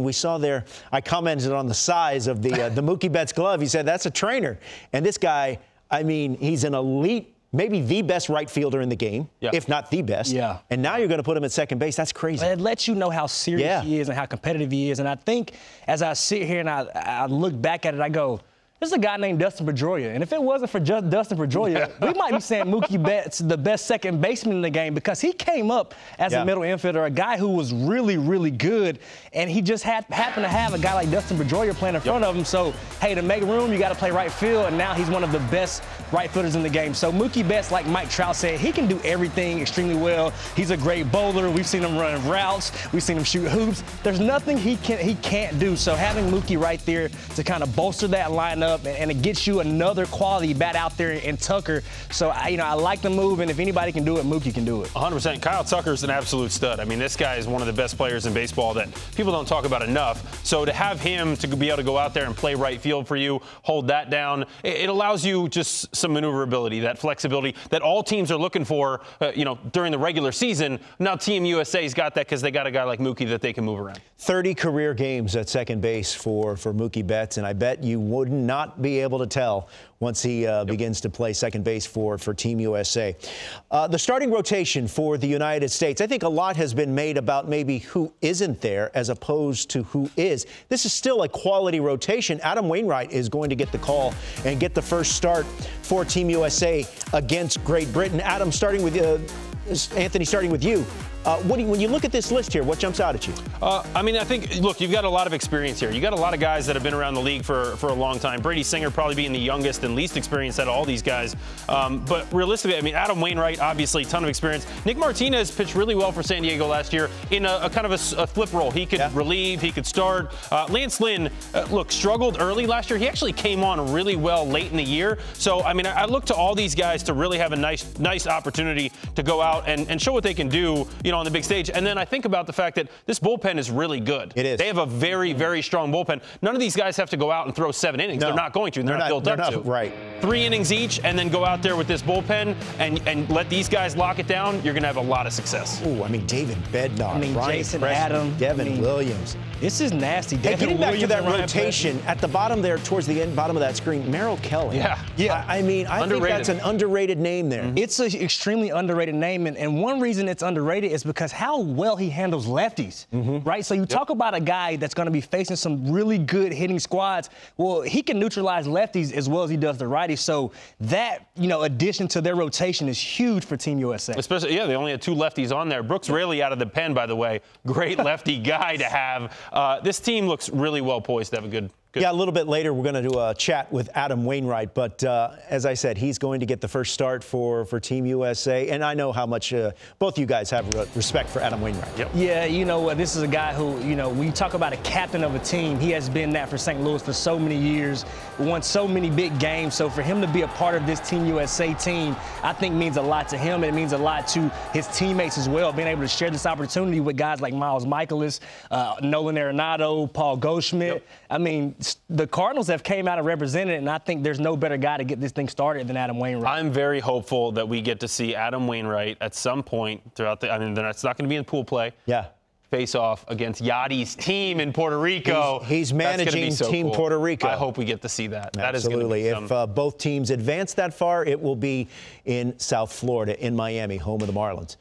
We saw there, I commented on the size of the Mookie Betts glove. He said, that's a trainer. And this guy, I mean, he's an elite, maybe the best right fielder in the game, if not the best. Yeah. And now you're going to put him at second base. That's crazy. It lets you know how serious he is and how competitive he is. And I think as I sit here and I look back at it, I go, there's a guy named Dustin Pedroia. And if it wasn't for just Dustin Pedroia, we might be saying Mookie Betts the best second baseman in the game, because he came up as a middle infielder, a guy who was really, really good. And he just happened to have a guy like Dustin Pedroia playing in front of him. So, hey, to make room, you got to play right field. And now he's one of the best right fielders in the game. So Mookie Betts, like Mike Trout said, he can do everything extremely well. He's a great bowler. We've seen him run routes. We've seen him shoot hoops. There's nothing he can't do. So having Mookie right there to kind of bolster that lineup, and it gets you another quality bat out there in Tucker. So, I like the move, and if anybody can do it, Mookie can do it. 100%. Kyle Tucker's an absolute stud. I mean, this guy is one of the best players in baseball that people don't talk about enough. So to have him to be able to go out there and play right field for you, hold that down, it allows you just some maneuverability, that flexibility that all teams are looking for, during the regular season. Now Team USA's got that because they got a guy like Mookie that they can move around. 30 career games at second base for Mookie Betts, and I bet you would not be able to tell once he begins to play second base for Team USA. The starting rotation for the United States, I think a lot has been made about maybe who isn't there as opposed to who is. This is still a quality rotation. Adam Wainwright is going to get the call and get the first start for Team USA against Great Britain. Adam, Anthony, starting with you. When you look at this list here, what jumps out at you? I think, look, you've got a lot of experience here. You've got a lot of guys that have been around the league for a long time. Brady Singer probably being the youngest and least experienced out of all these guys. But realistically, I mean, Adam Wainwright, obviously, a ton of experience. Nick Martinez pitched really well for San Diego last year in a kind of a flip role. He could relieve, he could start. Lance Lynn, struggled early last year. He actually came on really well late in the year. So, I mean, I look to all these guys to really have a nice opportunity to go out and show what they can do, on the big stage. And then I think about the fact that this bullpen is really good. It is. They have a very, very strong bullpen. None of these guys have to go out and throw 7 innings. No. They're not going to. They're not built up to. Right. 3 innings each, and then go out there with this bullpen and let these guys lock it down. You're going to have a lot of success. Ooh, I mean, David Bednar, Ryan Jason Preston, Adam, Devin Williams. This is nasty. Hey, getting back to that rotation, at the bottom there, towards the bottom of that screen, Merrill Kelly. Yeah. I mean, I think that's an underrated name there. It's an extremely underrated name, and one reason it's underrated is because how well he handles lefties, right? So you talk about a guy that's going to be facing some really good hitting squads. Well, he can neutralize lefties as well as he does the righties. So that, addition to their rotation is huge for Team USA. Especially, they only had 2 lefties on there. Brooks Raley out of the pen, by the way. Great lefty guy to have. This team looks really well poised to have a good. Yeah, a little bit later, we're going to do a chat with Adam Wainwright. But as I said, he's going to get the first start for Team USA. And I know how much both you guys have respect for Adam Wainwright. Yep. Yeah, this is a guy who, when you talk about a captain of a team, he has been that for St. Louis for so many years, won so many big games. So for him to be a part of this Team USA team, I think means a lot to him, and it means a lot to his teammates as well, being able to share this opportunity with guys like Miles Michaelis, Nolan Arenado, Paul Goldschmidt. Yep. I mean, the Cardinals have came out and represented, and I think there's no better guy to get this thing started than Adam Wainwright. I'm very hopeful that we get to see Adam Wainwright at some point throughout it's not going to be in pool play. Yeah. Face off against Yachty's team in Puerto Rico. He's managing Team Puerto Rico. I hope we get to see that. Absolutely. That is going to be if both teams advance that far, it will be in South Florida, in Miami, home of the Marlins.